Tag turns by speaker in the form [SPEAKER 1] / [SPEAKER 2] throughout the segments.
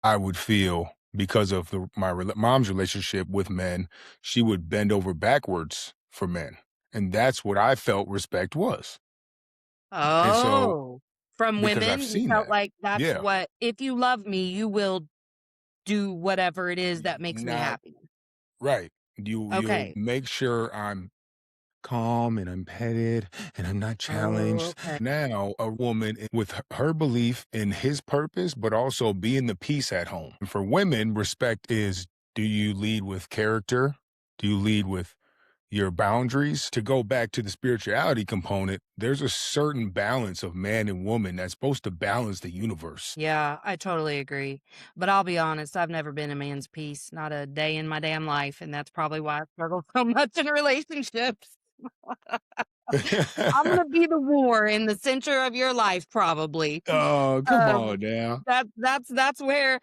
[SPEAKER 1] I would feel because of mom's relationship with men, she would bend over backwards for men, and that's what I felt respect was. And so
[SPEAKER 2] Oh, from
[SPEAKER 1] because I've
[SPEAKER 2] women, you
[SPEAKER 1] seen
[SPEAKER 2] felt
[SPEAKER 1] that.
[SPEAKER 2] like that's
[SPEAKER 1] Yeah,
[SPEAKER 2] what if you love me, you will do whatever it is that makes me
[SPEAKER 1] not
[SPEAKER 2] happy.
[SPEAKER 1] right. You'll
[SPEAKER 2] Okay.
[SPEAKER 1] make sure I'm calm and I'm petted and I'm not
[SPEAKER 2] Oh,
[SPEAKER 1] challenged.
[SPEAKER 2] okay.
[SPEAKER 1] Now, a woman with her belief in his purpose, but also being the peace at home. And for women, respect is, do you lead with character? Do you lead with your boundaries? To go back to the spirituality component, there's a certain balance of man and woman that's supposed to balance the universe.
[SPEAKER 2] Yeah, I totally agree. But I'll be honest, I've never been a man's piece, not a day in my damn life, and that's probably why I struggle so much in relationships. I'm gonna be the war in the center of your life, probably.
[SPEAKER 1] Oh, come
[SPEAKER 2] Um,
[SPEAKER 1] on now.
[SPEAKER 2] that's where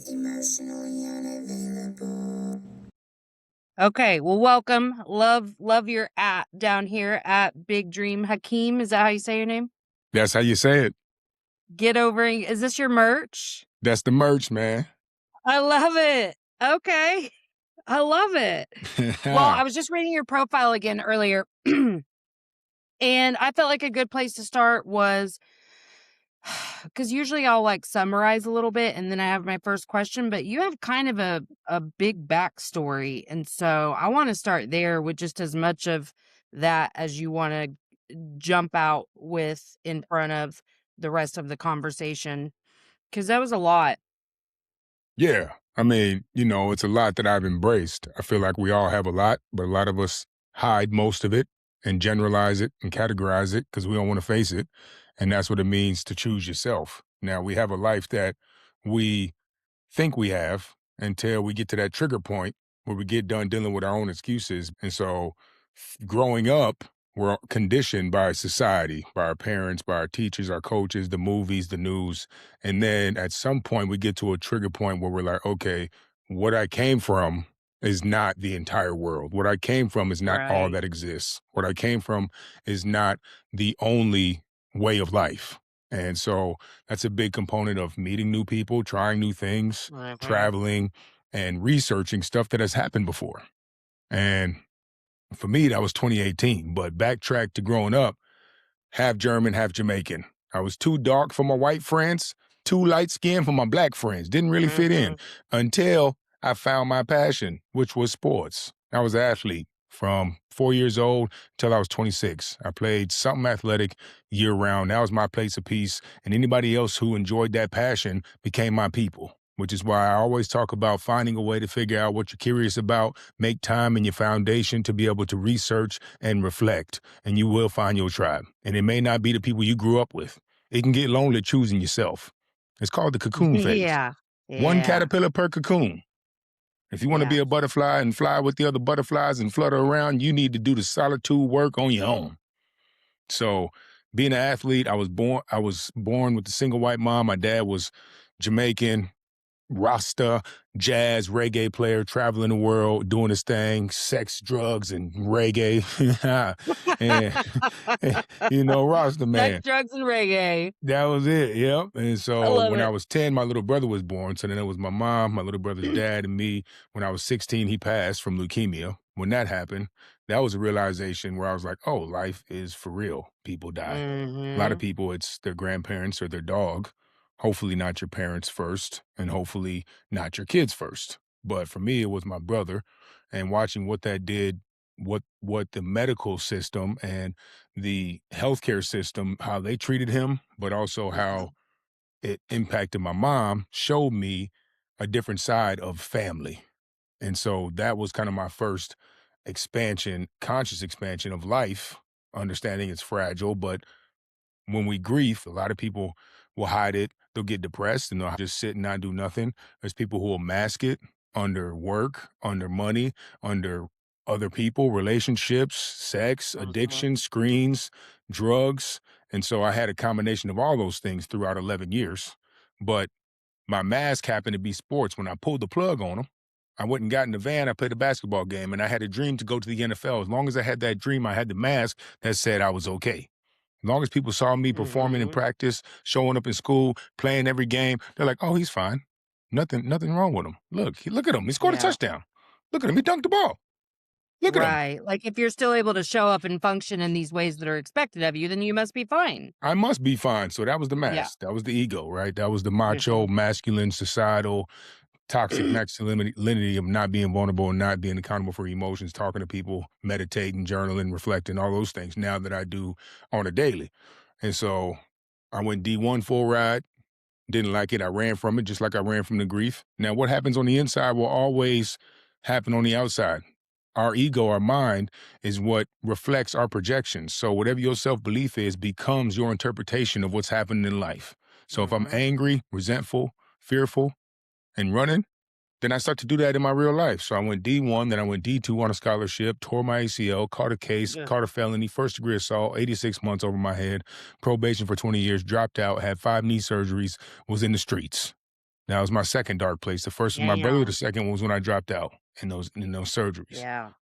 [SPEAKER 3] Emotionally unavailable.
[SPEAKER 2] Okay, well, welcome. Love your at down here at Big Dream Hakeem. Is that how you say your name?
[SPEAKER 1] That's how you say it.
[SPEAKER 2] Get over. Is this your merch?
[SPEAKER 1] That's the merch, man.
[SPEAKER 2] I love it. Okay, I love it. Well, I was just reading your profile again earlier, and I felt like a good place to start was because usually I'll like summarize a little bit and then I have my first question, but you have kind of a big backstory. And so I want to start there with just as much of that as you want to jump out with in front of the rest of the conversation. Cause that was a lot.
[SPEAKER 1] Yeah. I mean, it's a lot that I've embraced. I feel like we all have a lot, but a lot of us hide most of it and generalize it and categorize it because we don't want to face it. And that's what it means to choose yourself. Now, we have a life that we think we have until we get to that trigger point where we get done dealing with our own excuses. And so, growing up, we're conditioned by society, by our parents, by our teachers, our coaches, the movies, the news. And then at some point, we get to a trigger point where we're like, okay, what I came from is not the entire world. What I came from is not all
[SPEAKER 2] Right.
[SPEAKER 1] that exists. What I came from is not the only way of life. And so that's a big component of meeting new people, trying new things,
[SPEAKER 2] Mhm.
[SPEAKER 1] traveling, and researching stuff that has happened before. And for me, that was 2018. But backtrack to growing up, half German, half Jamaican. I was too dark for my white friends, too light skinned for my black friends. Didn't really fit in
[SPEAKER 2] Mhm.
[SPEAKER 1] until I found my passion, which was sports. I was an athlete from 4 years old till I was 26. I played something athletic year round. That was my place of peace. And anybody else who enjoyed that passion became my people, which is why I always talk about finding a way to figure out what you're curious about, make time in your foundation to be able to research and reflect, and you will find your tribe. And it may not be the people you grew up with. It can get lonely choosing yourself. It's called the cocoon phase.
[SPEAKER 2] Yeah.
[SPEAKER 1] One
[SPEAKER 2] Yeah.
[SPEAKER 1] caterpillar per cocoon. If you want to
[SPEAKER 2] Yeah.
[SPEAKER 1] be a butterfly and fly with the other butterflies and flutter around, you need to do the solitude work on your own. So, being an athlete, I was born with a single white mom. My dad was Jamaican, Rasta, jazz, reggae player, traveling the world, doing his thing, sex, drugs, and reggae. and, Rasta
[SPEAKER 2] Sex,
[SPEAKER 1] man.
[SPEAKER 2] drugs, and reggae.
[SPEAKER 1] That was it, yep. And
[SPEAKER 2] I
[SPEAKER 1] so
[SPEAKER 2] love
[SPEAKER 1] when I
[SPEAKER 2] it.
[SPEAKER 1] was 10, my little brother was born. So then it was my mom, my little brother's dad, and me. When I was 16, he passed from leukemia. When that happened, that was a realization where I was like, oh, life is for real. People die. A lot of
[SPEAKER 2] Mhm.
[SPEAKER 1] people, it's their grandparents or their dog. Hopefully not your parents first, and hopefully not your kids first. But for me, it was my brother, and watching what that did, what the medical system and the healthcare system, how they treated him, but also how it impacted my mom, showed me a different side of family. And so that was kind of my first expansion, conscious expansion of life, understanding it's fragile, but when we grieve, a lot of people will hide it. They'll get depressed and they'll just sit and not do nothing. There's people who will mask it under work, under money, under other people, relationships, sex,
[SPEAKER 2] Mhm.
[SPEAKER 1] addiction, screens, drugs. And so I had a combination of all those things throughout 11 years. But my mask happened to be sports. When I pulled the plug on them, I went and got in the van. I played a basketball game and I had a dream to go to the NFL. As long as I had that dream, I had the mask that said I was okay. As long as people saw me performing in
[SPEAKER 2] Mhm.
[SPEAKER 1] practice, showing up in school, playing every game, they're like, "Oh, he's fine. Nothing wrong with him. Look at him. He scored a
[SPEAKER 2] Yeah.
[SPEAKER 1] touchdown. Look at him. He dunked the ball. Look at him."
[SPEAKER 2] Right. Like, if you're still able to show up and function in these ways that are expected of you, then you must be fine.
[SPEAKER 1] I must be fine. So that was the
[SPEAKER 2] Yeah.
[SPEAKER 1] mask. That was the ego, right? That was the macho,
[SPEAKER 2] Mhm.
[SPEAKER 1] masculine, societal, toxic masculinity of not being vulnerable and not being accountable for your emotions, talking to people, meditating, journaling, reflecting, all those things now that I do on a daily. And so I went D1 full ride. Didn't like it. I ran from it just like I ran from the grief. Now, what happens on the inside will always happen on the outside. Our ego, our mind, is what reflects our projections. So, whatever your self belief is becomes your interpretation of what's happening in life. So, if I'm
[SPEAKER 2] Mhm.
[SPEAKER 1] angry, resentful, fearful, and running, then I start to do that in my real life. So, I went D1, then I went D2 on a scholarship, tore my ACL, caught a case,
[SPEAKER 2] Ugh.
[SPEAKER 1] caught a felony, first degree assault, 86 months over my head, probation for 20 years, dropped out, had 5 knee surgeries, was in the streets. That was my second dark place. The first was my brother. The
[SPEAKER 2] Damn.
[SPEAKER 1] second was when I dropped out in those surgeries.
[SPEAKER 2] Yeah.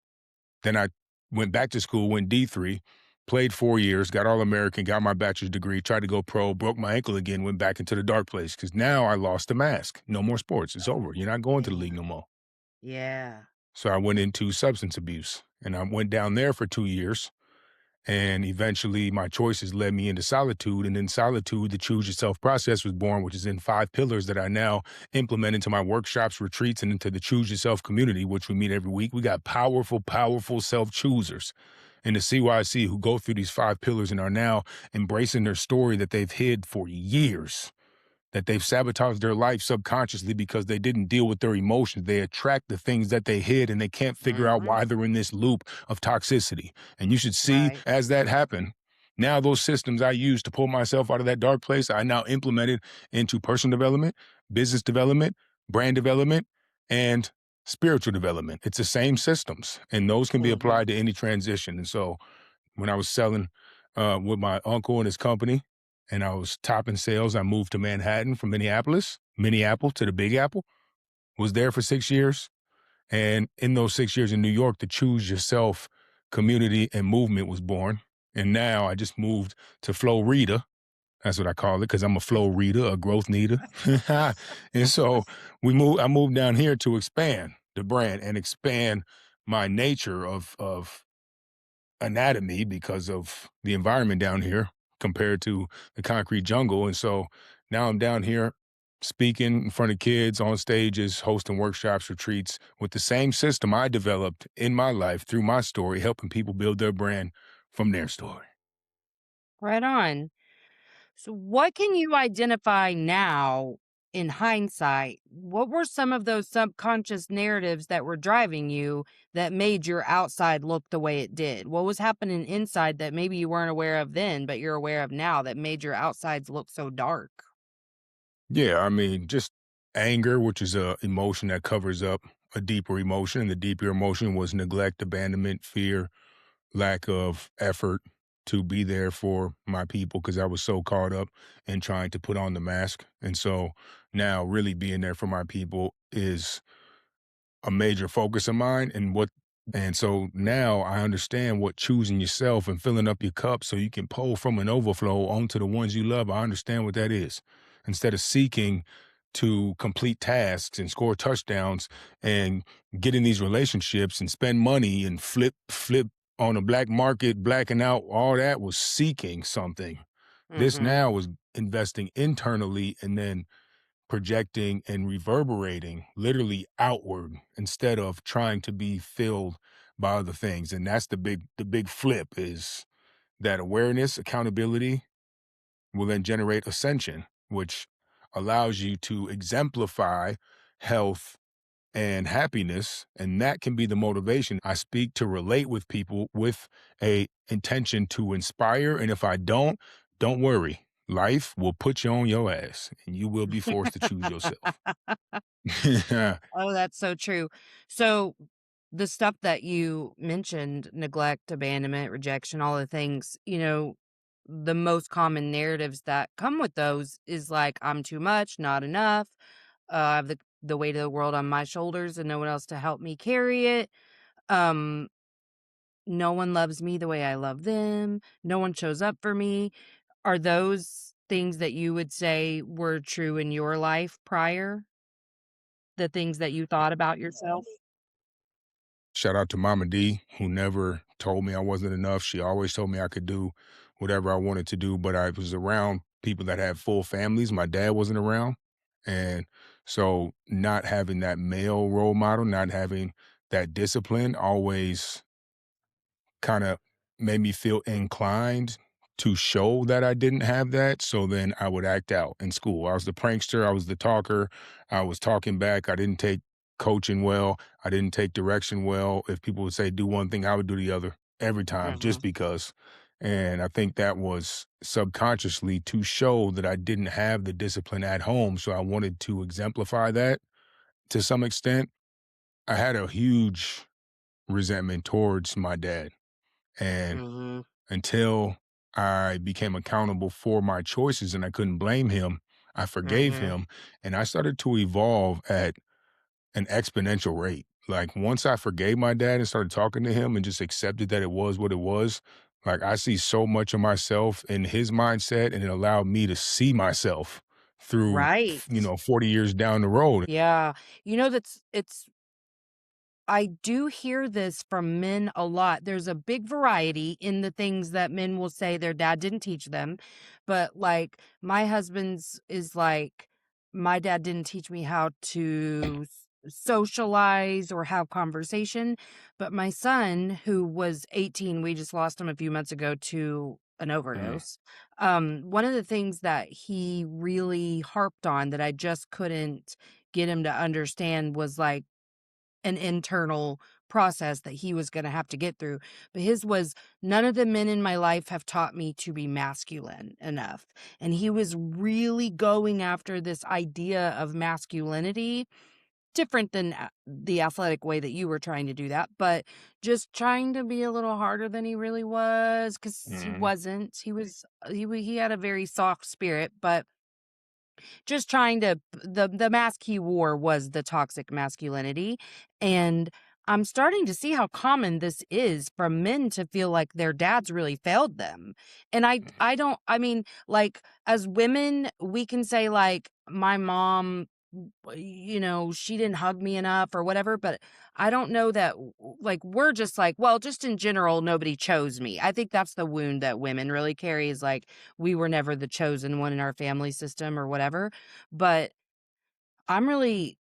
[SPEAKER 1] Then I went back to school, went D3, played 4 years, got All American, got my bachelor's degree, tried to go pro, broke my ankle again, went back into the dark place because now I lost the mask. No more sports. It's over. You're not going to the league no
[SPEAKER 2] Damn.
[SPEAKER 1] more.
[SPEAKER 2] Yeah.
[SPEAKER 1] So I went into substance abuse and I went down there for 2 years. And eventually my choices led me into solitude. And in solitude, the choose yourself process was born, which is in 5 pillars that I now implement into my workshops, retreats, and into the choose yourself community, which we meet every week. We got powerful, powerful self-choosers in the CYC who go through these 5 pillars and are now embracing their story that they've hid for years, that they've sabotaged their life subconsciously because they didn't deal with their emotions. They attract the things that they hid and they can't figure out
[SPEAKER 2] Mhm.
[SPEAKER 1] why they're in this loop of toxicity. And you should see
[SPEAKER 2] Right.
[SPEAKER 1] as that happened, now those systems I used to pull myself out of that dark place, I now implemented into personal development, business development, brand development, and spiritual development. It's the same systems, and those can be
[SPEAKER 2] Mhm.
[SPEAKER 1] applied to any transition. And so when I was selling with my uncle and his company, and I was top in sales. I moved to Manhattan from Minneapolis to the Big Apple. Was there for 6 years, and in those 6 years in New York, the Choose Yourself community and movement was born. And now I just moved to Florida. That's what I call it because I'm a flow reader, a growth needer. And so I moved down here to expand the brand and expand my nature of anatomy because of the environment down here compared to the concrete jungle. And so now I'm down here speaking in front of kids on stages, hosting workshops, retreats with the same system I developed in my life through my story, helping people build their brand from their story.
[SPEAKER 2] Right on. So, what can you identify now in hindsight? What were some of those subconscious narratives that were driving you that made your outside look the way it did? What was happening inside that maybe you weren't aware of then, but you're aware of now that made your outsides look so dark?
[SPEAKER 1] Yeah, I mean, just anger, which is a emotion that covers up a deeper emotion. And the deeper emotion was neglect, abandonment, fear, lack of effort to be there for my people because I was so caught up in trying to put on the mask. And so now really being there for my people is a major focus of mine and so now I understand what choosing yourself and filling up your cup so you can pull from an overflow onto the ones you love. I understand what that is. Instead of seeking to complete tasks and score touchdowns and get in these relationships and spend money and flip on the black market, blacking out, all that was seeking something. This
[SPEAKER 2] Mhm.
[SPEAKER 1] now is investing internally and then projecting and reverberating literally outward instead of trying to be filled by other things. And that's the big flip is that awareness, accountability will then generate ascension, which allows you to exemplify health and happiness, and that can be the motivation. I speak to relate with people with a intention to inspire, and if I don't worry. Life will put you on your ass, and you will be forced to choose yourself.
[SPEAKER 2] Oh, that's so true. So, the stuff that you mentioned, neglect, abandonment, rejection, all the things, the most common narratives that come with those is like, I'm too much, not enough. I have the weight of the world on my shoulders and no one else to help me carry it. Um, no one loves me the way I love them, no one shows up for me. Are those things that you would say were true in your life prior? The things that you thought about yourself?
[SPEAKER 1] Shout out to Mama D, who never told me I wasn't enough. She always told me I could do whatever I wanted to do, but I was around people that had full families. My dad wasn't around. And so not having that male role model, not having that discipline always kind of made me feel inclined to show that I didn't have that. So then I would act out in school. I was the prankster, I was the talker, I was talking back. I didn't take coaching well, I didn't take direction well. If people would say do one thing, I would do the other every time just
[SPEAKER 2] Mhm.
[SPEAKER 1] because. And I think that was subconsciously to show that I didn't have the discipline at home. So I wanted to exemplify that to some extent. I had a huge resentment towards my dad. And
[SPEAKER 2] Mhm.
[SPEAKER 1] until I became accountable for my choices and I couldn't blame him, I forgave
[SPEAKER 2] Mhm.
[SPEAKER 1] him and I started to evolve at an exponential rate. Like once I forgave my dad and started talking to him and just accepted that it was what it was, like I see so much of myself in his mindset and it allowed me to see myself through,
[SPEAKER 2] Right.
[SPEAKER 1] 40 years down the road.
[SPEAKER 2] Yeah. You know, that's it's I do hear this from men a lot. There's a big variety in the things that men will say their dad didn't teach them. But like my husband's is like, my dad didn't teach me how to socialize or have conversation. But my son, who was 18, we just lost him a few months ago to an
[SPEAKER 1] Mm,
[SPEAKER 2] overdose. One of the things that he really harped on that I just couldn't get him to understand was like, an internal process that he was gonna have to get through, but his was, "None of the men in my life have taught me to be masculine enough," and he was really going after this idea of masculinity, different than the athletic way that you were trying to do that, but just trying to be a little harder than he really was, because he
[SPEAKER 1] mm,
[SPEAKER 2] wasn't. He had a very soft spirit, but just trying to the mask he wore was the toxic masculinity, and I'm starting to see how common this is from men to feel like their dads really failed them, and I don't I mean, like, as women, we can say, like, "My mom, she didn't hug me enough," or whatever, but I don't know that, like, we're just like, "Well, just in general, nobody chose me." I think that's the wound that women really carry is, like, we were never the chosen one in our family system or whatever, but I'm really,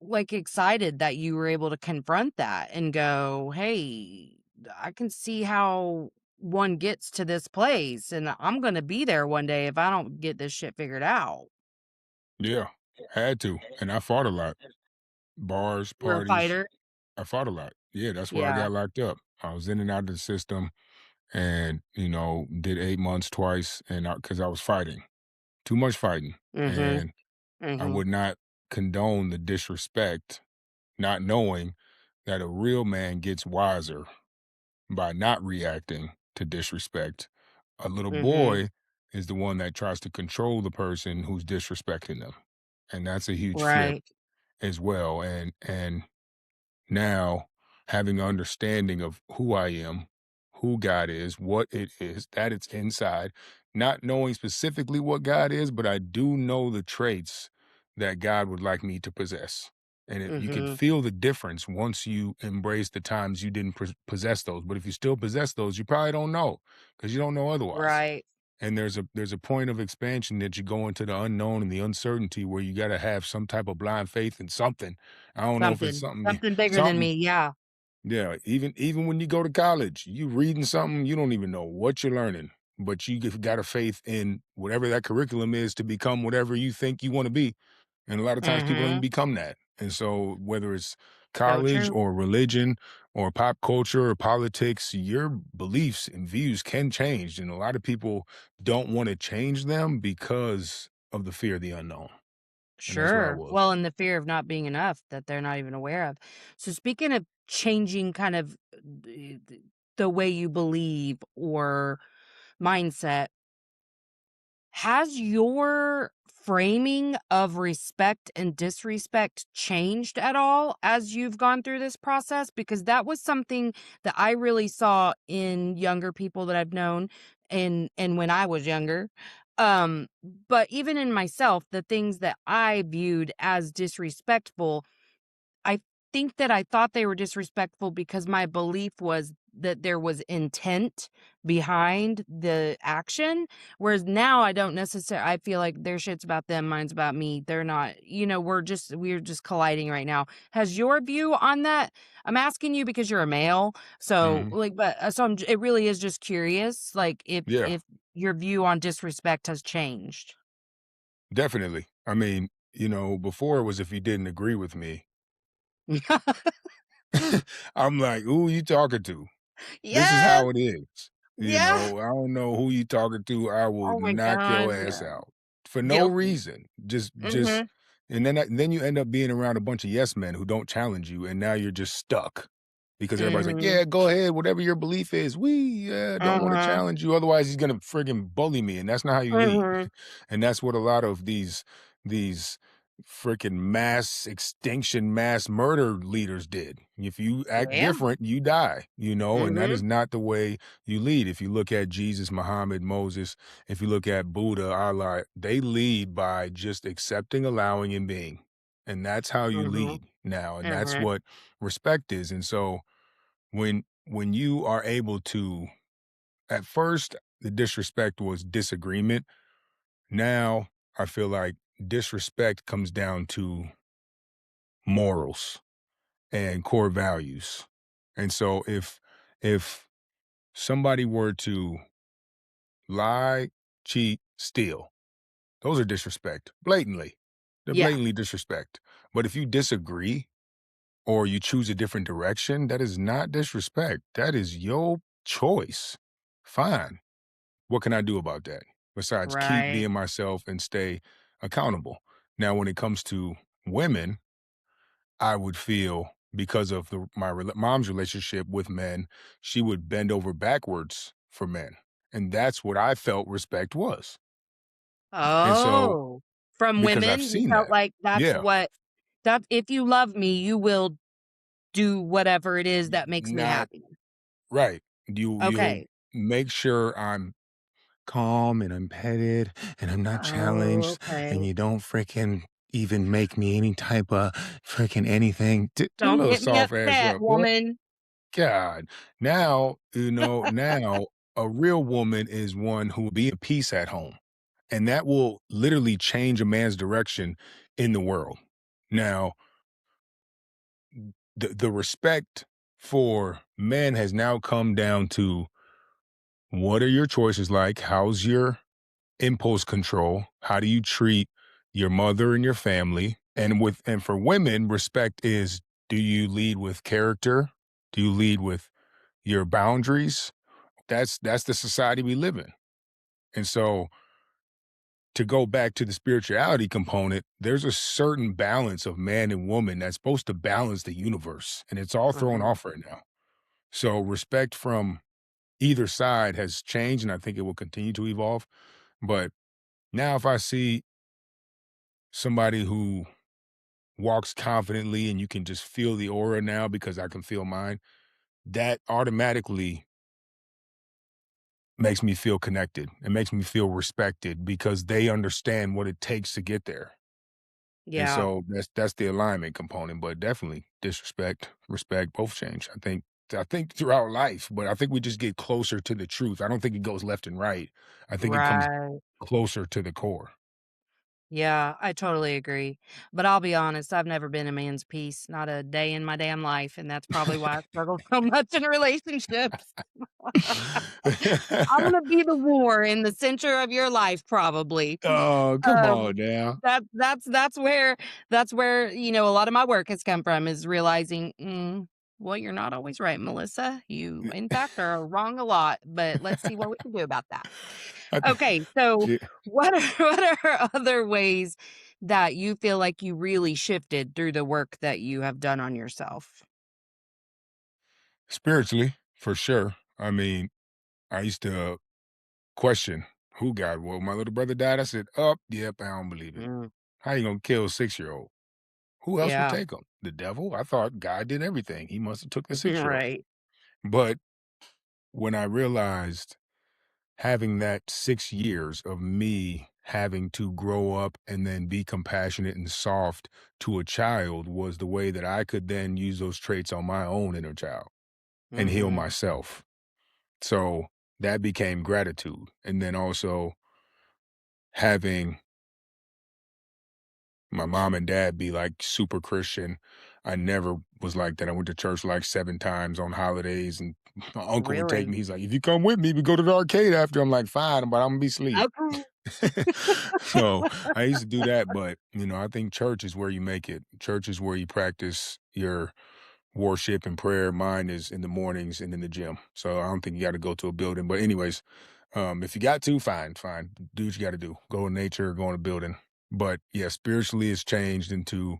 [SPEAKER 2] like, excited that you were able to confront that and go, "Hey, I can see how one gets to this place, and I'm gonna be there one day if I don't get this shit figured out."
[SPEAKER 1] yeah, had to. And I fought a lot. Bars,
[SPEAKER 2] You're a
[SPEAKER 1] parties,
[SPEAKER 2] fighter?
[SPEAKER 1] I fought a lot. Yeah, that's where I
[SPEAKER 2] Yeah.
[SPEAKER 1] got locked up. I was in and out of the system and, did 8 months twice and because I was fighting. Too much fighting.
[SPEAKER 2] Mhm.
[SPEAKER 1] And I
[SPEAKER 2] Mhm.
[SPEAKER 1] would not condone the disrespect, not knowing that a real man gets wiser by not reacting to disrespect. A little
[SPEAKER 2] Mhm.
[SPEAKER 1] boy is the one that tries to control the person who's disrespecting them. And that's a huge flip
[SPEAKER 2] Right.
[SPEAKER 1] as well. And now having an understanding of who I am, who God is, what it is, that it's inside, not knowing specifically what God is, but I do know the traits that God would like me to possess. And you can
[SPEAKER 2] Mhm.
[SPEAKER 1] feel the difference once you embrace the times you didn't possess those. But if you still possess those, you probably don't know because you don't know otherwise.
[SPEAKER 2] Right.
[SPEAKER 1] And there's a point of expansion that you go into the unknown and the uncertainty where you got to have some type of blind faith in something. I don't know if it's
[SPEAKER 2] Something bigger than
[SPEAKER 1] something.
[SPEAKER 2] me, yeah.
[SPEAKER 1] Yeah, even when you go to college, you reading something, you don't even know what you're learning, but you got a faith in whatever that curriculum is to become whatever you think you want to be. And a lot of times people don't even
[SPEAKER 2] Mhm.
[SPEAKER 1] become that. And so whether it's
[SPEAKER 2] So
[SPEAKER 1] college
[SPEAKER 2] true.
[SPEAKER 1] or religion or pop culture or politics, your beliefs and views can change. And a lot of people don't want to change them because of the fear of the unknown. And that's where I
[SPEAKER 2] Sure.
[SPEAKER 1] was.
[SPEAKER 2] Well, and the fear of not being enough that they're not even aware of. So speaking of changing kind of the way you believe or mindset, has your framing of respect and disrespect changed at all as you've gone through this process? Because that was something that I really saw in younger people that I've known and when I was younger. Um, but even in myself, the things that I viewed as disrespectful, I think that I thought they were disrespectful because my belief was that there was intent behind the action, whereas now I don't necessarily. I feel like their shit's about them, mine's about me. They're not, we're just colliding right now. Has your view on that? I'm asking you because you're a male, so
[SPEAKER 1] Mhm.
[SPEAKER 2] like, but so it really is just curious, like
[SPEAKER 1] Yeah,
[SPEAKER 2] if your view on disrespect has changed.
[SPEAKER 1] definitely. I mean, before it was if you didn't agree with me, I'm like, "Who you talking to? This is
[SPEAKER 2] Yes.
[SPEAKER 1] how it is."
[SPEAKER 2] Yeah.
[SPEAKER 1] I don't know who you talking to. I will
[SPEAKER 2] Oh my
[SPEAKER 1] knock your
[SPEAKER 2] god,
[SPEAKER 1] ass
[SPEAKER 2] yeah.
[SPEAKER 1] out for no
[SPEAKER 2] Guilty.
[SPEAKER 1] reason. Just,
[SPEAKER 2] Mhm.
[SPEAKER 1] and then you end up being around a bunch of yes men who don't challenge you, and now you're just stuck because everybody's like,
[SPEAKER 2] Mhm.
[SPEAKER 1] "Yeah, go ahead, whatever your belief is. We don't want to
[SPEAKER 2] Uh-huh.
[SPEAKER 1] challenge you, otherwise he's gonna friggin' bully me," and that's not how you lead.
[SPEAKER 2] Mhm.
[SPEAKER 1] And that's what a lot of these freaking mass extinction, mass murder leaders did. If you act
[SPEAKER 2] Yeah.
[SPEAKER 1] different, you die, and that is
[SPEAKER 2] Mhm.
[SPEAKER 1] not the way you lead. If you look at Jesus, Muhammad, Moses, if you look at Buddha, Allah, they lead by just accepting, allowing, and being. And that's how you
[SPEAKER 2] Mhm.
[SPEAKER 1] lead now. And that's
[SPEAKER 2] Mhm.
[SPEAKER 1] what respect is. And so when you are able to, at first, the disrespect was disagreement. Now I feel like disrespect comes down to morals and core values. And so if somebody were to lie, cheat, steal, those are disrespect, blatantly. They're
[SPEAKER 2] Yeah.
[SPEAKER 1] blatantly disrespect. But if you disagree or you choose a different direction, that is not disrespect. That is your choice. Fine. What can I do about that? Besides keep
[SPEAKER 2] Right.
[SPEAKER 1] being myself and stay accountable. Now, when it comes to women, I would feel because of mom's relationship with men, she would bend over backwards for men, and that's what I felt respect was, and so
[SPEAKER 2] Oh. From
[SPEAKER 1] because I've
[SPEAKER 2] women, you
[SPEAKER 1] seen
[SPEAKER 2] felt
[SPEAKER 1] that.
[SPEAKER 2] like that's
[SPEAKER 1] Yeah,
[SPEAKER 2] what that if you love me, you will do whatever it is that makes me
[SPEAKER 1] not
[SPEAKER 2] happy.
[SPEAKER 1] right. You'll
[SPEAKER 2] Okay.
[SPEAKER 1] make sure I'm calm and I'm petted and I'm not
[SPEAKER 2] Oh,
[SPEAKER 1] challenged, and
[SPEAKER 2] okay.
[SPEAKER 1] you don't freaking even make me any type of freaking anything. Do a
[SPEAKER 2] Don't
[SPEAKER 1] little
[SPEAKER 2] get me
[SPEAKER 1] soft ass
[SPEAKER 2] upset,
[SPEAKER 1] up, boy.
[SPEAKER 2] woman.
[SPEAKER 1] God. Now, now a real woman is one who will be at peace at home. And that will literally change a man's direction in the world. Now, the respect for men has now come down to what are your choices like? How's your impulse control? How do you treat your mother and your family? And for women, respect is, do you lead with character? Do you lead with your boundaries? That's the society we live in. And so to go back to the spirituality component, there's a certain balance of man and woman that's supposed to balance the universe, and it's all thrown
[SPEAKER 2] Mhm.
[SPEAKER 1] off right now. So respect from either side has changed, and I think it will continue to evolve. But now if I see somebody who walks confidently and you can just feel the aura now because I can feel mine, that automatically makes me feel connected. It makes me feel respected because they understand what it takes to get there. And
[SPEAKER 2] Yeah.
[SPEAKER 1] so that's the alignment component, but definitely disrespect, respect, both change. I think throughout life, but I think we just get closer to the truth. I don't think it goes left and right. I think it comes
[SPEAKER 2] Right.
[SPEAKER 1] closer to the core.
[SPEAKER 2] Yeah, I totally agree. But I'll be honest, I've never been a man's piece, not a day in my damn life, and that's probably why I struggle so much in relationships. I'm gonna be the war in the center of your life, probably.
[SPEAKER 1] Oh, come
[SPEAKER 2] Um,
[SPEAKER 1] on now.
[SPEAKER 2] that's where, a lot of my work has come from is realizing, well, you're not always right, Melissa. You, in fact, are wrong a lot, but let's see what we can do about that.
[SPEAKER 1] I th-
[SPEAKER 2] Okay, so
[SPEAKER 1] yeah.
[SPEAKER 2] what are what are other ways that you feel like you really shifted through the work that you have done on yourself?
[SPEAKER 1] Spiritually, for sure. I mean, I used to question Who God? Well, my little brother died. I said, "Oh, yep, I don't believe it.
[SPEAKER 2] Mm,
[SPEAKER 1] How you gonna kill a 6-year-old? Who else would
[SPEAKER 2] yeah.
[SPEAKER 1] take him? The devil? I thought God did everything. He must have took the 6-year-old."
[SPEAKER 2] Right.
[SPEAKER 1] But when I realized having that 6 years of me having to grow up and then be compassionate and soft to a child was the way that I could then use those traits on my own inner child and heal
[SPEAKER 2] Mhm.
[SPEAKER 1] myself. So that became gratitude. And then also having my mom and dad be like super Christian. I never was like that. I went to church like 7 times on holidays, and my uncle would take
[SPEAKER 2] Really?
[SPEAKER 1] me. He's like, "If you come with me, we go to the arcade after." I'm like, "Fine, but I'm gonna be asleep."
[SPEAKER 2] Okay.
[SPEAKER 1] So I used to do that, but I think church is where you make it. Church is where you practice your worship and prayer. Mine is in the mornings and in the gym. So I don't think you got to go to a building. But anyways, if you got to, fine, fine. Do what you got to do. Go to nature, go in a building. But yeah, spiritually it's changed into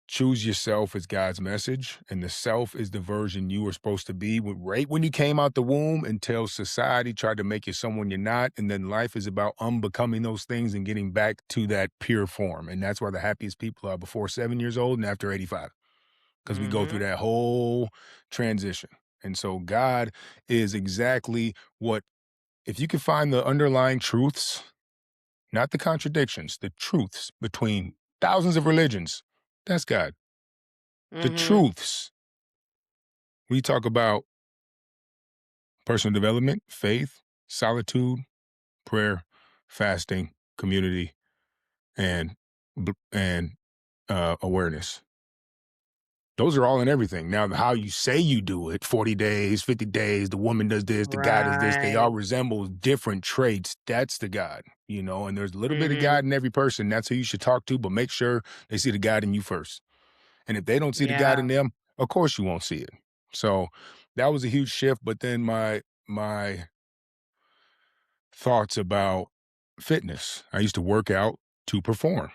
[SPEAKER 1] choose yourself as God's message, and the self is the version you were supposed to be right when you came out the womb until society tried to make you someone you're not. And then life is about unbecoming those things and getting back to that pure form. And that's why the happiest people are before 7 years old and after 85, because we go through
[SPEAKER 2] Mhm.
[SPEAKER 1] that whole transition. And so God is exactly what, if you can find the underlying truths, not the contradictions, the truths between thousands of religions, that's God. The
[SPEAKER 2] Mhm.
[SPEAKER 1] truths. We talk about personal development, faith, solitude, prayer, fasting, community, and awareness. Those are all in everything. Now, how you say you do it, 40 days, 50 days, the woman does this, the guy does this, they all
[SPEAKER 2] Right.
[SPEAKER 1] resemble different traits. That's the God, and there's a little bit of
[SPEAKER 2] Mhm.
[SPEAKER 1] God in every person. That's who you should talk to, but make sure they see the God in you first. And if they don't see the God
[SPEAKER 2] Yeah.
[SPEAKER 1] in them, of course you won't see it. So that was a huge shift. But then my thoughts about fitness. I used to work out to perform.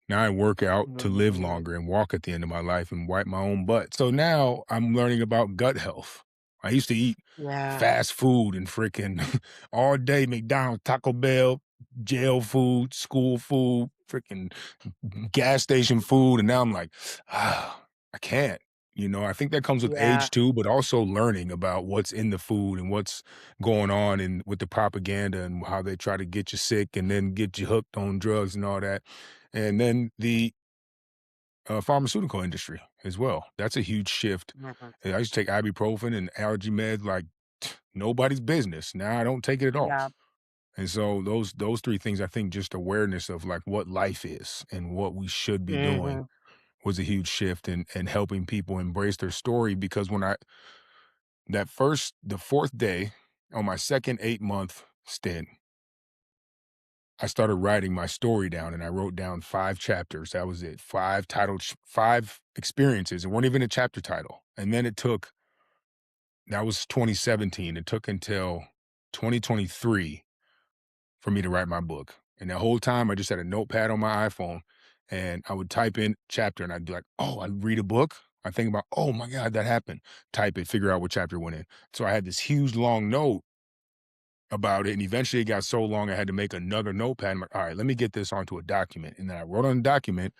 [SPEAKER 1] Now I work out to live
[SPEAKER 2] Mhm.
[SPEAKER 1] longer and walk at the end of my life and wipe my own butt. So now I'm learning about gut health. I used to eat
[SPEAKER 2] Yeah.
[SPEAKER 1] fast food and freaking all day McDonald's, Taco Bell, jail food, school food, freaking gas station food. And now I'm like, I can't. I think that comes with
[SPEAKER 2] Yeah.
[SPEAKER 1] age too, but also learning about what's in the food and what's going on and with the propaganda and how they try to get you sick and then get you hooked on drugs and all that. And then the pharmaceutical industry as well. That's a huge shift.
[SPEAKER 2] Mhm.
[SPEAKER 1] And I used to take ibuprofen and allergy meds like nobody's business. Now I don't take it at all.
[SPEAKER 2] Yeah.
[SPEAKER 1] And so those three things, I think just awareness of like what life is and what we should be doing
[SPEAKER 2] Mhm.
[SPEAKER 1] was a huge shift in helping people embrace their story. Because when the fourth day on my second 8-month stint, I started writing my story down and I wrote down 5 chapters. That was it. Five experiences. It weren't even a chapter title. And then that was 2017. It took until 2023 for me to write my book. And the whole time I just had a notepad on my iPhone and I would type in chapter and I'd be like, oh, I'd read a book. I think about, oh my God, that happened. Type it, figure out what chapter went in. So I had this huge long note about it. And eventually it got so long I had to make another notepad. I'm like, all right, let me get this onto a document. And then I wrote on the document.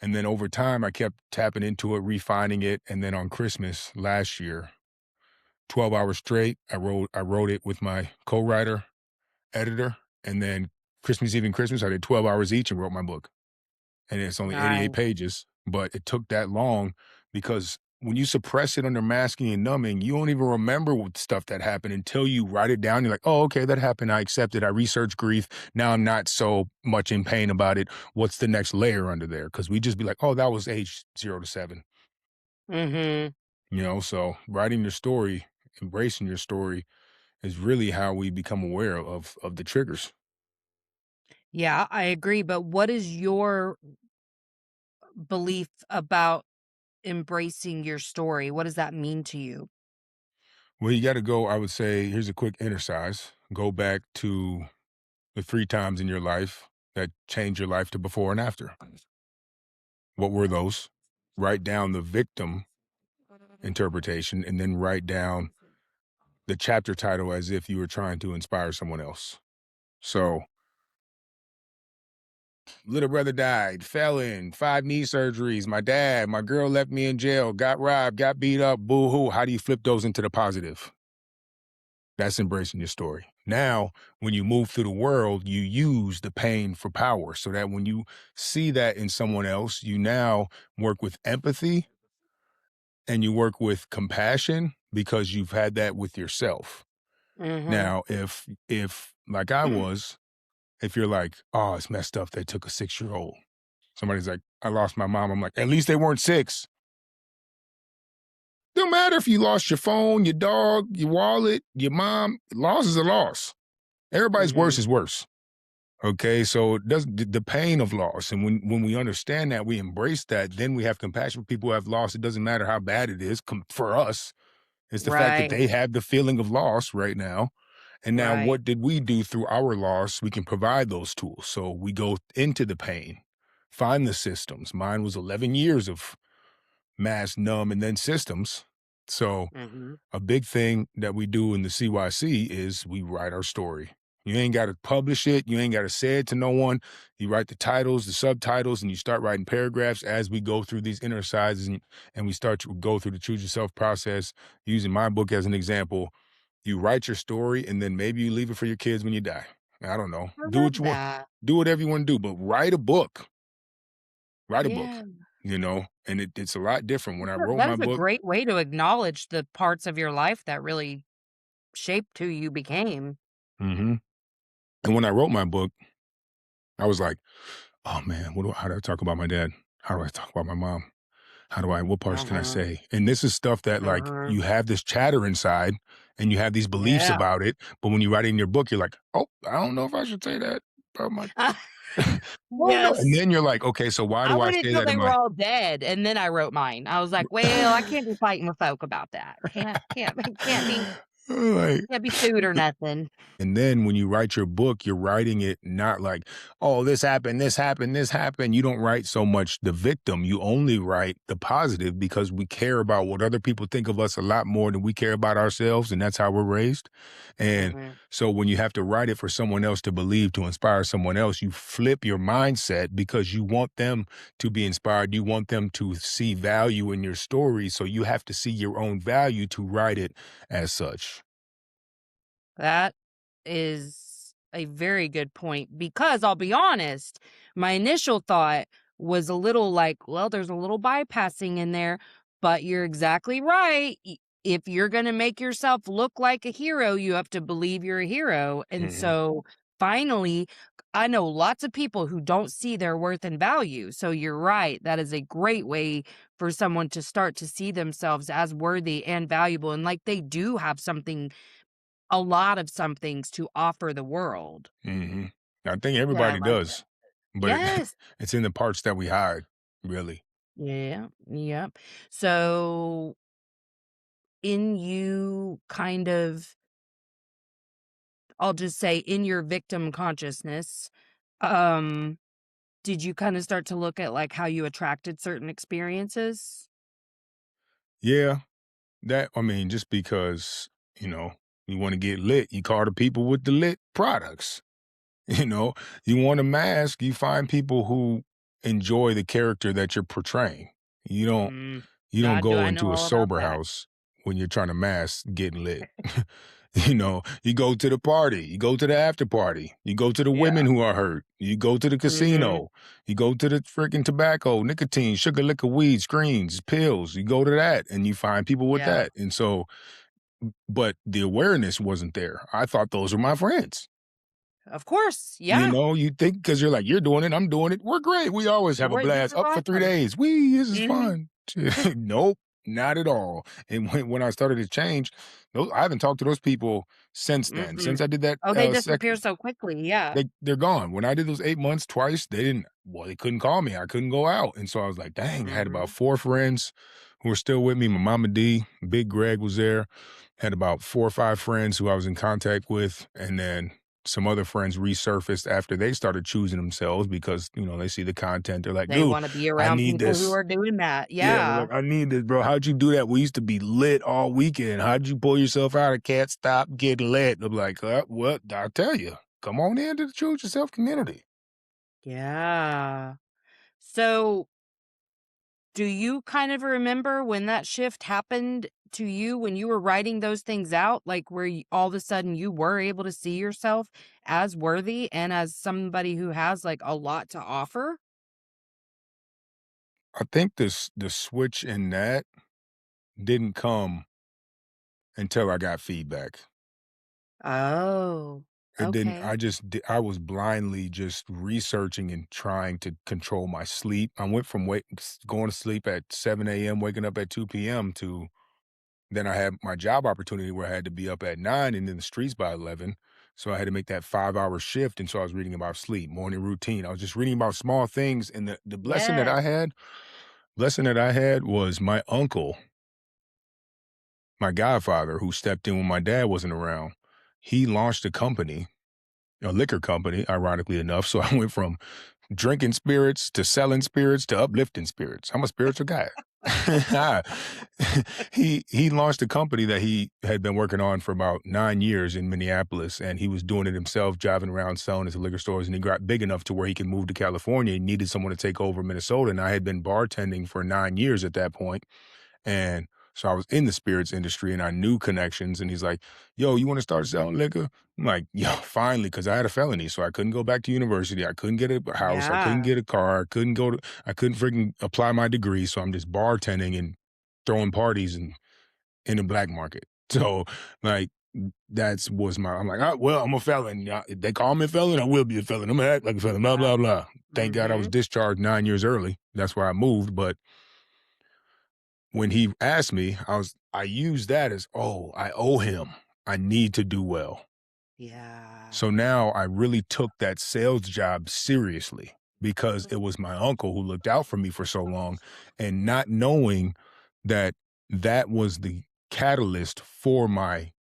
[SPEAKER 1] And then over time I kept tapping into it, refining it. And then on Christmas last year, 12 hours straight, I wrote it with my co-writer, editor. And then Christmas Eve and Christmas, I did 12 hours each and wrote my book. And it's only 88
[SPEAKER 2] Nice.
[SPEAKER 1] pages, but it took that long because when you suppress it under masking and numbing, you don't even remember what stuff that happened until you write it down. You're like, oh, okay, that happened. I accept it. I researched grief. Now I'm not so much in pain about it. What's the next layer under there? Because we just be like, oh, that was age 0 to 7.
[SPEAKER 2] Mhm.
[SPEAKER 1] So writing your story, embracing your story is really how we become aware of the triggers.
[SPEAKER 2] Yeah, I agree, but what is your belief about embracing your story? What does that mean to you?
[SPEAKER 1] Well, you got to go. I would say, here's a quick exercise. Go back to the 3 times in your life that changed your life to before and after. What were those? Write down the victim interpretation and then write down the chapter title as if you were trying to inspire someone else. So, little brother died, fell in, 5 knee surgeries, my dad, my girl left me in jail, got robbed, got beat up, boo-hoo. How do you flip those into the positive? That's embracing your story. Now, when you move through the world, you use the pain for power so that when you see that in someone else, you now work with empathy and you work with compassion because you've had that with yourself.
[SPEAKER 2] Mhm.
[SPEAKER 1] Now, if like I was, if you're like, "Oh, it's messed up they took a 6-year-old." Somebody's like, "I lost my mom." I'm like, "At least they weren't 6." Don't matter if you lost your phone, your dog, your wallet, your mom. Loss is a loss. Everybody's worse
[SPEAKER 2] Mhm.
[SPEAKER 1] is worse. Okay, so it does the pain of loss, and when we understand that, we embrace that, then we have compassion for people who have lost. It doesn't matter how bad it is for us. It's the fact that
[SPEAKER 2] Right.
[SPEAKER 1] they have the feeling of loss right now. And now,
[SPEAKER 2] Right.
[SPEAKER 1] what did we do through our loss? We can provide those tools. So we go into the pain, find the systems. Mine was 11 years of mass, numb, and then systems. So
[SPEAKER 2] Mhm.
[SPEAKER 1] a big thing that we do in the CYC is we write our story. You ain't got to publish it. You ain't got to say it to no one. You write the titles, the subtitles, and you start writing paragraphs as we go through these inner sizes and we start to go through the choose yourself process. Using my book as an example, you write your story and then maybe you leave it for your kids when you die. I don't know.
[SPEAKER 2] I
[SPEAKER 1] Do
[SPEAKER 2] love
[SPEAKER 1] what you want.
[SPEAKER 2] that.
[SPEAKER 1] Do whatever you want to do, but write a book. Write a book,
[SPEAKER 2] Yeah.
[SPEAKER 1] and it's a lot different. When I wrote
[SPEAKER 2] That
[SPEAKER 1] my
[SPEAKER 2] is a
[SPEAKER 1] book,
[SPEAKER 2] great way to acknowledge the parts of your life that really shaped who you became.
[SPEAKER 1] mhm, and when I wrote my book, I was like, "Oh, man, how do I talk about my dad? How do I talk about my mom? What parts can I
[SPEAKER 2] Uh-huh.
[SPEAKER 1] say?" And this is stuff that, like,
[SPEAKER 2] Uh-huh.
[SPEAKER 1] you have this chatter inside, and you have these beliefs
[SPEAKER 2] Yeah.
[SPEAKER 1] about it, but when you write it in your book, you're like, "Oh, I don't know if I should say that about my." Oh, no, and
[SPEAKER 2] Yes.
[SPEAKER 1] then you're like, "Okay, so why
[SPEAKER 2] I
[SPEAKER 1] do I
[SPEAKER 2] waited
[SPEAKER 1] say
[SPEAKER 2] till
[SPEAKER 1] that in
[SPEAKER 2] they were
[SPEAKER 1] my."
[SPEAKER 2] all dead, and then I wrote mine. I was like, "Well, I can't be fighting with folk about that. Can't be
[SPEAKER 1] Like,
[SPEAKER 2] can't be sued or nothing."
[SPEAKER 1] and then when you write your book, you're writing it not like, "Oh, this happened, this happened, this happened." You don't write so much the victim. You only write the positive because we care about what other people think of us a lot more than we care about ourselves, and that's how we're raised. And
[SPEAKER 2] Mhm.
[SPEAKER 1] so when you have to write it for someone else to believe, to inspire someone else, you flip your mindset because you want them to be inspired. You want them to see value in your story. So you have to see your own value to write it as such.
[SPEAKER 2] That is a very good point because I'll be honest, my initial thought was a little like, well, there's a little bypassing in there, but you're exactly right. If you're going to make yourself look like a hero, you have to believe you're a hero. And
[SPEAKER 1] Mhm.
[SPEAKER 2] so finally, I know lots of people who don't see their worth and value. So you're right. That is a great way for someone to start to see themselves as worthy and valuable. And like they do have something a lot of some things to offer the world.
[SPEAKER 1] Mhm. I think
[SPEAKER 2] Yeah, I
[SPEAKER 1] everybody
[SPEAKER 2] like that.
[SPEAKER 1] does, but
[SPEAKER 2] Yes.
[SPEAKER 1] it's in the parts that we hide, really.
[SPEAKER 2] Yeah, yep. So, in you kind of I'll just say in your victim consciousness, um, did you kinda start to look at, like, how you attracted certain experiences?
[SPEAKER 1] Yeah, just because, you wanna get lit, you call the people with the lit products, you know? You want a mask, you find people who enjoy the character that you're portraying. You don't
[SPEAKER 2] Mm.
[SPEAKER 1] you don't
[SPEAKER 2] God, do
[SPEAKER 1] go
[SPEAKER 2] I know
[SPEAKER 1] into a
[SPEAKER 2] all about
[SPEAKER 1] sober
[SPEAKER 2] that.
[SPEAKER 1] house when you're trying to mask getting lit. You go to the party, you go to the after party, you go to the women
[SPEAKER 2] Yeah.
[SPEAKER 1] who are hurt, you go to the
[SPEAKER 2] Mhm.
[SPEAKER 1] casino, you go to the freaking tobacco, nicotine, sugar, liquor, weed, screens, pills. You go to that and you find people with
[SPEAKER 2] Yeah.
[SPEAKER 1] that. And so, but the awareness wasn't there. I thought those were my friends.
[SPEAKER 2] Of course, yeah.
[SPEAKER 1] You think because you're like, you're doing it, I'm doing it. We're great. We always have a
[SPEAKER 2] This
[SPEAKER 1] blast.
[SPEAKER 2] is
[SPEAKER 1] Up for three
[SPEAKER 2] awesome.
[SPEAKER 1] days. This is
[SPEAKER 2] Mhm.
[SPEAKER 1] fun. Nope, not at all. And when I started to change, I haven't talked to those people since then. Since
[SPEAKER 2] Mm-mm.
[SPEAKER 1] I did that
[SPEAKER 2] Oh, they disappear
[SPEAKER 1] second,
[SPEAKER 2] so quickly, yeah.
[SPEAKER 1] they're gone. When I did those 8 months twice, they couldn't call me. I couldn't go out. And so I was like, dang, I had about
[SPEAKER 2] Mhm.
[SPEAKER 1] 4 friends who were still with me. My mama D, Big Greg was there. Had about 4 or 5 friends who I was in contact with. And then some other friends resurfaced after they started choosing themselves because, they see the content. They're like,
[SPEAKER 2] They
[SPEAKER 1] dude,
[SPEAKER 2] wanna be
[SPEAKER 1] I
[SPEAKER 2] around
[SPEAKER 1] need
[SPEAKER 2] people who
[SPEAKER 1] this.
[SPEAKER 2] are doing that,
[SPEAKER 1] Yeah, they're
[SPEAKER 2] yeah.
[SPEAKER 1] like, I need this, bro. How'd you do that? We used to be lit all weekend. How'd you pull yourself out? I can't stop getting lit. I'm like, what? I'll tell you. come on in to the Choose Yourself community.
[SPEAKER 2] Yeah. So, do you kind of remember when that shift happened to you when you were writing those things out? Like, where all of a sudden you were able to see yourself as worthy and as somebody who has like a lot to offer?
[SPEAKER 1] I think the switch in that didn't come until I got feedback.
[SPEAKER 2] Oh,
[SPEAKER 1] It didn't
[SPEAKER 2] okay.
[SPEAKER 1] I just di I was blindly just researching and trying to control my sleep. I went from going to sleep at 7 AM, waking up at 2 PM to then I had my job opportunity where I had to be up at 9 and in the streets by 11, so I had to make that 5-hour shift, and so I was reading about sleep, morning routine. I was just reading about small things, and the
[SPEAKER 2] Yes.
[SPEAKER 1] blessing that I had was my uncle, my godfather, who stepped in when my dad wasn't around. He launched a liquor company, ironically enough, so I went from drinking spirits to selling spirits to uplifting spirits. I'm a spiritual guy. He launched a company that he had been working on for about 9 years in Minneapolis, and he was doing it himself, driving around selling it to liquor stores, and he got big enough to where he could move to California. He needed someone to take over Minnesota, and I had been bartending for 9 years at that point, and so I was in the spirits industry and I knew connections. And he's like, yo, you want to start selling liquor? I'm like, yo, finally, because I had a felony. So I couldn't go back to university. I couldn't get a house. I couldn't
[SPEAKER 2] Yeah.
[SPEAKER 1] get a car. I couldn't freaking apply my degree. So I'm just bartending and throwing parties and in the black market. So like, I'm like, well, I'm a felon. If they call me a felon, I will be a felon. I'm gonna act like a felon, blah,
[SPEAKER 2] Yeah.
[SPEAKER 1] blah, blah. Thank God I was
[SPEAKER 2] Mhm.
[SPEAKER 1] discharged 9 years early. That's why I moved. But when he asked me, I used that as, "Oh, I owe him. I need to do well."
[SPEAKER 2] Yeah.
[SPEAKER 1] So now I really took that sales job seriously because it was my uncle who looked out for me for so long, and not knowing that that was the catalyst for my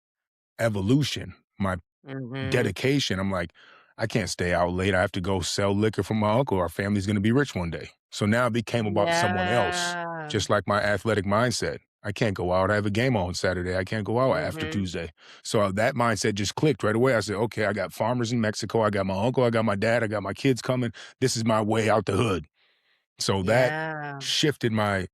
[SPEAKER 1] evolution, my
[SPEAKER 2] Mhm.
[SPEAKER 1] dedication. I'm like, I can't stay out late. I have to go sell liquor for my uncle. Our family's gonna be rich one day. So now it became about someone else,
[SPEAKER 2] Yeah.
[SPEAKER 1] just like my athletic mindset. I can't go out. I have a game on Saturday. I can't go out after
[SPEAKER 2] Mhm.
[SPEAKER 1] Tuesday. So that mindset just clicked right away. I said, okay, I got farmers in Mexico. I got my uncle. I got my dad. I got my kids coming. This is my way out the hood. So that
[SPEAKER 2] Yeah.
[SPEAKER 1] shifted my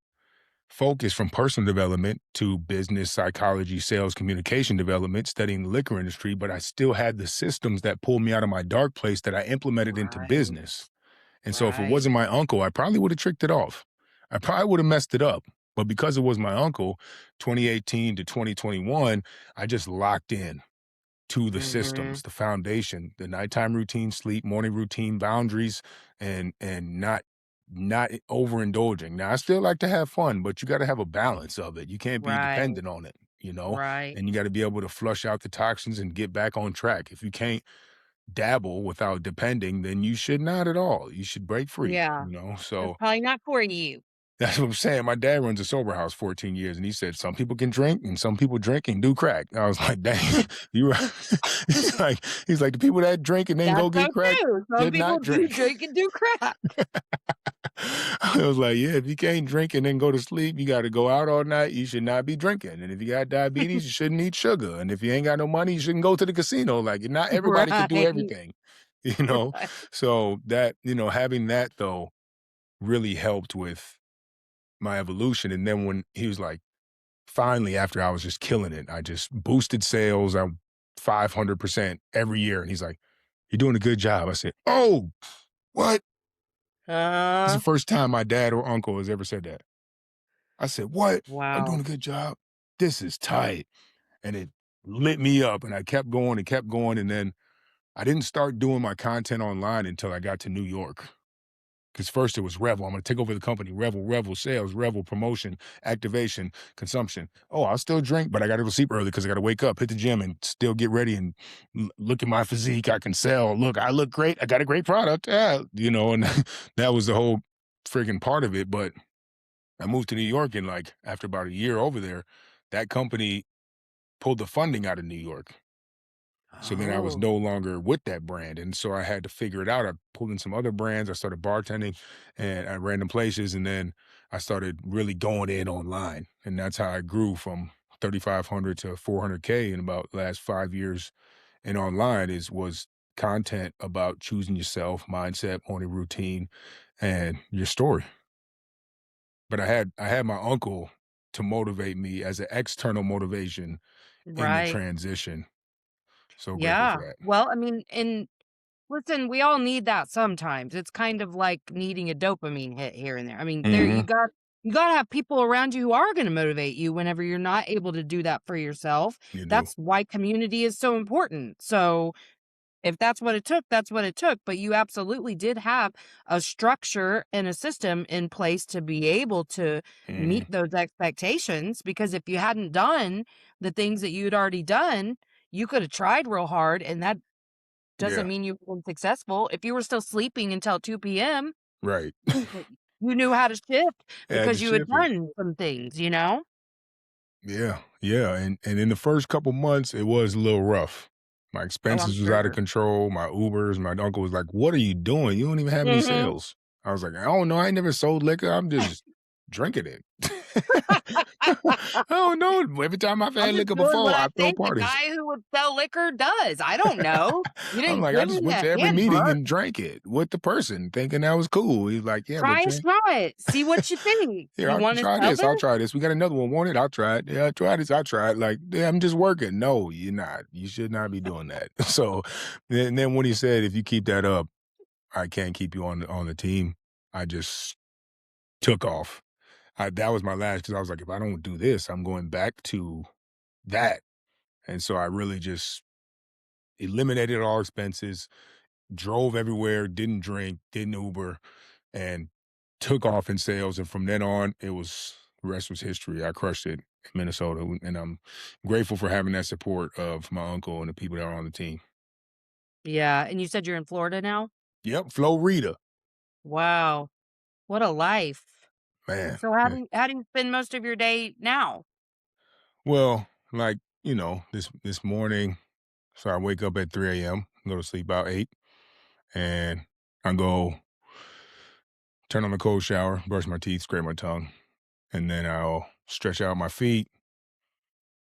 [SPEAKER 1] focus from personal development to business, psychology, sales, communication development, studying the liquor industry, but I still had the systems that pulled me out of my dark place that I implemented into
[SPEAKER 2] Right.
[SPEAKER 1] business. And so if it
[SPEAKER 2] Right.
[SPEAKER 1] wasn't my uncle, I probably would have tricked it off. I probably would have messed it up. But because it was my uncle, 2018 to 2021, I just locked in to the
[SPEAKER 2] Mhm.
[SPEAKER 1] systems, the foundation, the nighttime routine, sleep, morning routine, boundaries, and not overindulging. Now, I still like to have fun, but you got to have a balance of it. You can't be
[SPEAKER 2] Right.
[SPEAKER 1] dependent on it,
[SPEAKER 2] Right.
[SPEAKER 1] and you got to be able to flush out the toxins and get back on track. If you can't dabble without depending, then you should not at all. You should break free.
[SPEAKER 2] Yeah. That's
[SPEAKER 1] So
[SPEAKER 2] probably not for you.
[SPEAKER 1] that's what I'm saying. My dad runs a sober house 14 years, and he said some people can drink and some people drink and do crack. I was like, dang, you right. He's like the people that drink and then
[SPEAKER 2] That's
[SPEAKER 1] go
[SPEAKER 2] so
[SPEAKER 1] get crack
[SPEAKER 2] true. Some
[SPEAKER 1] should
[SPEAKER 2] people
[SPEAKER 1] not
[SPEAKER 2] do
[SPEAKER 1] drink.
[SPEAKER 2] drink and do crap.
[SPEAKER 1] I was like, yeah, if you can't drink and then go to sleep, you got to go out all night. You should not be drinking. And if you got diabetes, you shouldn't eat sugar. And if you ain't got no money, you shouldn't go to the casino. Like, not everybody can do
[SPEAKER 2] Right.
[SPEAKER 1] everything, you know?
[SPEAKER 2] Right.
[SPEAKER 1] So having that though really helped with my evolution. And then when he was like, finally, after I was just killing it, I just boosted sales. I'm 500% every year. And he's like, you're doing a good job. I said, oh, what? It's the
[SPEAKER 2] Uh,
[SPEAKER 1] first time my dad or uncle has ever said that. I said, what? I'm doing
[SPEAKER 2] wow.
[SPEAKER 1] a good job. This is tight. And it lit me up. And I kept going and kept going. And then I didn't start doing my content online until I got to New York. Because first it was Revel. I'm going to take over the company. Revel, sales, Revel, promotion, activation, consumption. Oh, I'll still drink, but I got to go sleep early because I got to wake up, hit the gym, and still get ready and look at my physique. I can sell. Look, I look great. I got a great product. Yeah, and that was the whole freaking part of it. But I moved to New York, and like after about a year over there, that company pulled the funding out of New York. So then I was
[SPEAKER 2] Oh.
[SPEAKER 1] no longer with that brand, and so I had to figure it out. I pulled in some other brands. I started bartending and at random places, and then I started really going in online, and that's how I grew from 3,500 to 400K in about the last 5 years in online. Is was content about choosing yourself, mindset, morning routine, and your story. But I had my uncle to motivate me as an external motivation in the
[SPEAKER 2] Right.
[SPEAKER 1] transition. So grateful for
[SPEAKER 2] Yeah.
[SPEAKER 1] that.
[SPEAKER 2] Well, I mean, and listen, we all need that sometimes. It's kind of like needing a dopamine hit here and there. I mean, there
[SPEAKER 1] Mhm.
[SPEAKER 2] you got to have people around you who are going to motivate you whenever you're not able to do that for yourself.
[SPEAKER 1] You do.
[SPEAKER 2] That's why community is so important. So, if that's what it took, that's what it took, but you absolutely did have a structure and a system in place to be able to
[SPEAKER 1] Mhm.
[SPEAKER 2] meet those expectations, because if you hadn't done the things that you'd already done, you could have tried real hard, and that doesn't
[SPEAKER 1] Yeah.
[SPEAKER 2] mean you've been successful. If you were still sleeping until 2 p.m.,
[SPEAKER 1] Right.
[SPEAKER 2] you knew how to shift
[SPEAKER 1] Had
[SPEAKER 2] because
[SPEAKER 1] to
[SPEAKER 2] you had
[SPEAKER 1] shift it.
[SPEAKER 2] done some things, you know?
[SPEAKER 1] Yeah, yeah, and in the first couple months, it was a little rough. My
[SPEAKER 2] Oh, I'm
[SPEAKER 1] expenses was out of
[SPEAKER 2] sure.
[SPEAKER 1] control, my Ubers, my uncle was like, "What are you doing? You don't even have any
[SPEAKER 2] Mhm.
[SPEAKER 1] sales." I was like, "I don't know, I ain't never sold liquor, I'm just drinking it." I don't know, every time I've
[SPEAKER 2] I'm
[SPEAKER 1] had
[SPEAKER 2] just
[SPEAKER 1] liquor
[SPEAKER 2] doing what
[SPEAKER 1] before,
[SPEAKER 2] I
[SPEAKER 1] I throw
[SPEAKER 2] think the
[SPEAKER 1] parties.
[SPEAKER 2] guy who would sell liquor does. I don't know. You
[SPEAKER 1] I'm
[SPEAKER 2] didn't
[SPEAKER 1] like, I
[SPEAKER 2] give
[SPEAKER 1] just
[SPEAKER 2] me
[SPEAKER 1] went
[SPEAKER 2] a
[SPEAKER 1] to every meeting
[SPEAKER 2] handbook.
[SPEAKER 1] and drank it with the person thinking that was cool. He's like, "Yeah, but
[SPEAKER 2] Try a
[SPEAKER 1] drink
[SPEAKER 2] shot. See what you think.
[SPEAKER 1] here,
[SPEAKER 2] You
[SPEAKER 1] I can
[SPEAKER 2] wanna
[SPEAKER 1] try
[SPEAKER 2] sell
[SPEAKER 1] this. I'll
[SPEAKER 2] this?
[SPEAKER 1] try this. We got another one. Want it? I'll try it. Yeah, try this. I'll try it. Like, yeah, I'm just working. No, you're not. You should not be doing that. So, then when he said, if you keep that up, I can't keep you on the team. I just took off. That was my last because I was like, if I don't do this, I'm going back to that. And so I really just eliminated all expenses, drove everywhere, didn't drink, didn't Uber, and took off in sales. And from then on, it was the rest was history. I crushed it in Minnesota, and I'm grateful for having that support of my uncle and the people that are on the team.
[SPEAKER 2] Yeah, and you said you're in Florida now?
[SPEAKER 1] Yep, Florida,
[SPEAKER 2] Wow, what a life.
[SPEAKER 1] man.
[SPEAKER 2] So
[SPEAKER 1] Yeah.
[SPEAKER 2] how do you spend most of your day now?
[SPEAKER 1] Well, like this morning, so I wake up at 3 a.m., go to sleep about 8, and I go turn on the cold shower, brush my teeth, scrape my tongue, and then I'll stretch out my feet,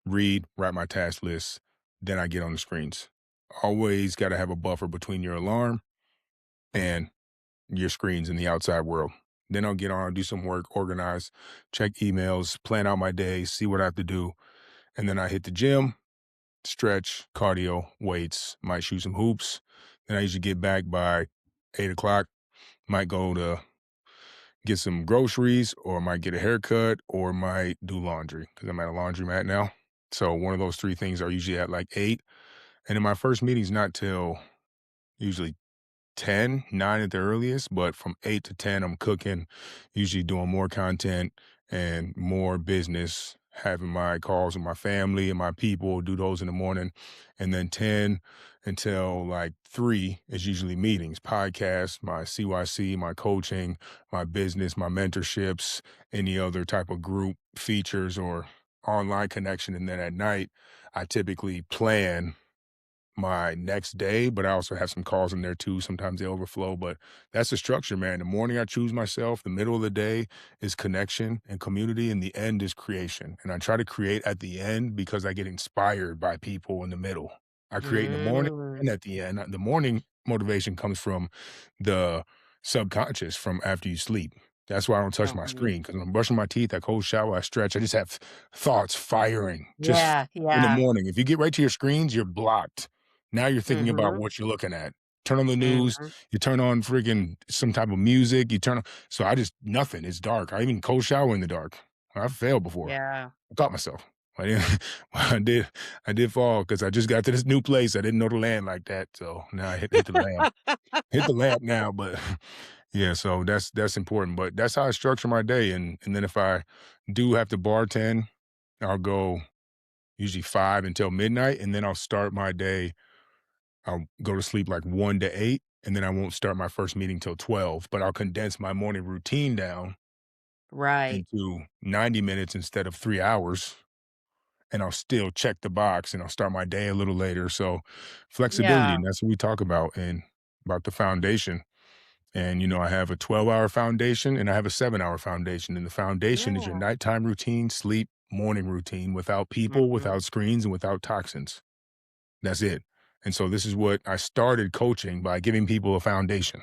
[SPEAKER 1] read, write my task list, then I get on the screens. Always got to have a buffer between your alarm and your screens in the outside world. Then I'll get on, do some work, organize, check emails, plan out my day, see what I have to do. And then I hit the gym, stretch, cardio, weights, might shoot some hoops. Then I usually get back by 8 o'clock, might go to get some groceries or might get a haircut or might do laundry because I'm at a laundromat now. So one of those three things are usually at like 8. And then my first meeting's not till usually 10, 9 at the earliest, but from 8 to 10, I'm cooking, usually doing more content and more business, having my calls with my family and my people, do those in the morning. And then 10 until like 3 is usually meetings, podcasts, my CYC, my coaching, my business, my mentorships, any other type of group features or online connection. And then at night, I typically plan my next day, but I also have some calls in there too. Sometimes they overflow, but that's the structure, man. The morning I choose myself, the middle of the day is connection and community, and the end is creation. And I try to create at the end because I get inspired by people in the middle. I create in the morning
[SPEAKER 2] Mm,
[SPEAKER 1] and at the end. The morning motivation comes from the subconscious from after you sleep. That's why I don't touch my
[SPEAKER 2] mhm.
[SPEAKER 1] screen because I'm brushing my teeth, I cold shower, I stretch. I just have thoughts firing just
[SPEAKER 2] Yeah,
[SPEAKER 1] in the
[SPEAKER 2] yeah.
[SPEAKER 1] morning. If you get right to your screens, you're blocked. Now you're thinking about
[SPEAKER 2] Mhm,
[SPEAKER 1] what you're looking at. Turn on the news,
[SPEAKER 2] mhm.
[SPEAKER 1] you turn on friggin' some type of music, you turn on so I just nothing, it's dark. I even cold shower in the dark. I've failed before.
[SPEAKER 2] Yeah.
[SPEAKER 1] I caught myself. I didn't I did I did fall because I just got to this new place. I didn't know the land like that, so now I hit the lamp. Hit the lamp now, but yeah, so that's important, but that's how I structure my day, and then if I do have to bartend, I'll go usually 5 until midnight, and then I'll start my day I'll go to sleep like 1 to 8, and then I won't start my first meeting till 12, but I'll condense my morning routine down
[SPEAKER 2] Right.
[SPEAKER 1] into 90 minutes instead of 3 hours, and I'll still check the box, and I'll start my day a little later, so flexibility,
[SPEAKER 2] Yeah.
[SPEAKER 1] and that's what we talk about and about the foundation, and, I have a 12-hour foundation, and I have a 7-hour foundation, and the foundation is your
[SPEAKER 2] Yeah.
[SPEAKER 1] nighttime routine, sleep, morning routine without people,
[SPEAKER 2] Mhm.
[SPEAKER 1] without screens, and without toxins. That's it. And so this is what I started coaching by giving people a foundation,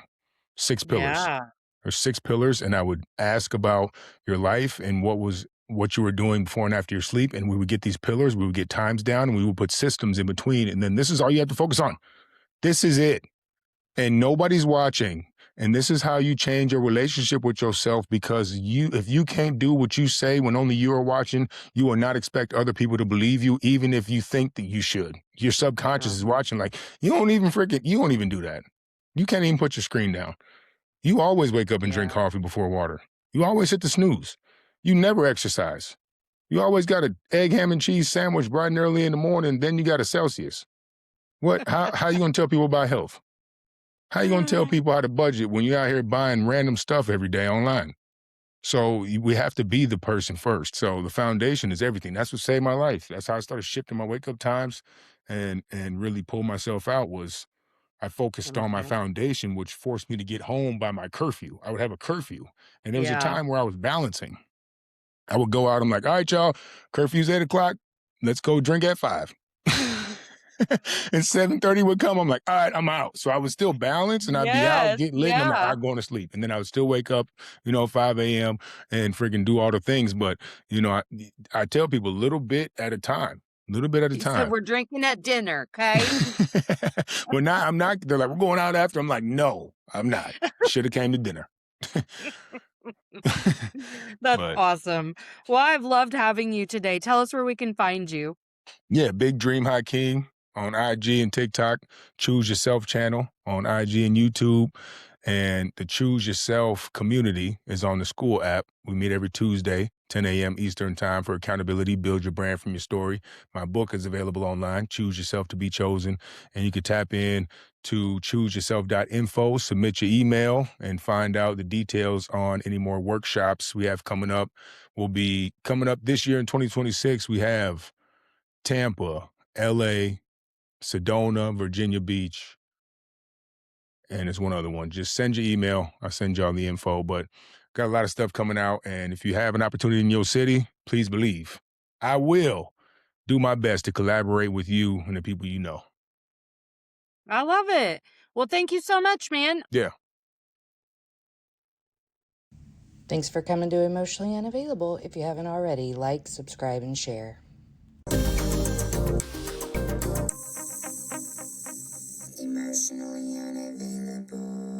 [SPEAKER 1] 6 pillars.
[SPEAKER 2] Yeah.
[SPEAKER 1] There's 6 pillars, and I would ask about your life and what you were doing before and after your sleep, and we would get these pillars, we would get times down, and we would put systems in between, and then this is all you have to focus on. This is it. And nobody's watching. And this is how you change your relationship with yourself, because if you can't do what you say when only you are watching, you will not expect other people to believe you, even if you think that you should. Your subconscious is watching like, you don't even do that. You can't even put your screen down. You always wake up and drink coffee before water. You always hit the snooze. You never exercise. You always got an egg, ham, and cheese sandwich bright and early in the morning, then you got a Celsius. How you gonna tell people about health? How you gonna tell people how to budget when you're out here buying random stuff every day online? So we have to be the person first. So the foundation is everything. That's what saved my life. That's how I started shifting my wake up times and really pull myself out. Was I focused on my foundation, which forced me to get home by my curfew. I would have a curfew. And there was a time where I was balancing. I would go out, I'm like, all right, y'all, curfew's 8:00. Let's go drink at 5. And 7:30 would come. I'm like, all right, I'm out. So I was still balanced, and I'd be out getting lit, and I'm like, I'm going to sleep. And then I would still wake up, 5 a.m. and freaking do all the things. But, I tell people a little bit at a time. A little bit at a time.
[SPEAKER 2] So we're drinking at dinner, okay?
[SPEAKER 1] Well, now I'm not. They're like, we're going out after. I'm like, no, I'm not. Should have came to dinner.
[SPEAKER 2] That's awesome. Well, I've loved having you today. Tell us where we can find you.
[SPEAKER 1] Yeah, Big Dream Hakeem on IG and TikTok, Choose Yourself channel on IG and YouTube, and the Choose Yourself community is on the school app. We meet every Tuesday, 10 a.m. Eastern time for accountability, build your brand from your story. My book is available online, Choose Yourself to Be Chosen, and you can tap in to chooseyourself.info, submit your email, and find out the details on any more workshops we have coming up. Will be coming up this year in 2026. We have Tampa, LA, Sedona, Virginia Beach, and there's one other one. Just send your email. I'll send y'all the info, but got a lot of stuff coming out. And if you have an opportunity in your city, please believe I will do my best to collaborate with you and the people you know.
[SPEAKER 2] I love it. Well, thank you so much, man.
[SPEAKER 1] Yeah.
[SPEAKER 3] Thanks for coming to Emotionally Unavailable. If you haven't already, like, subscribe, and share. Emotionally unavailable.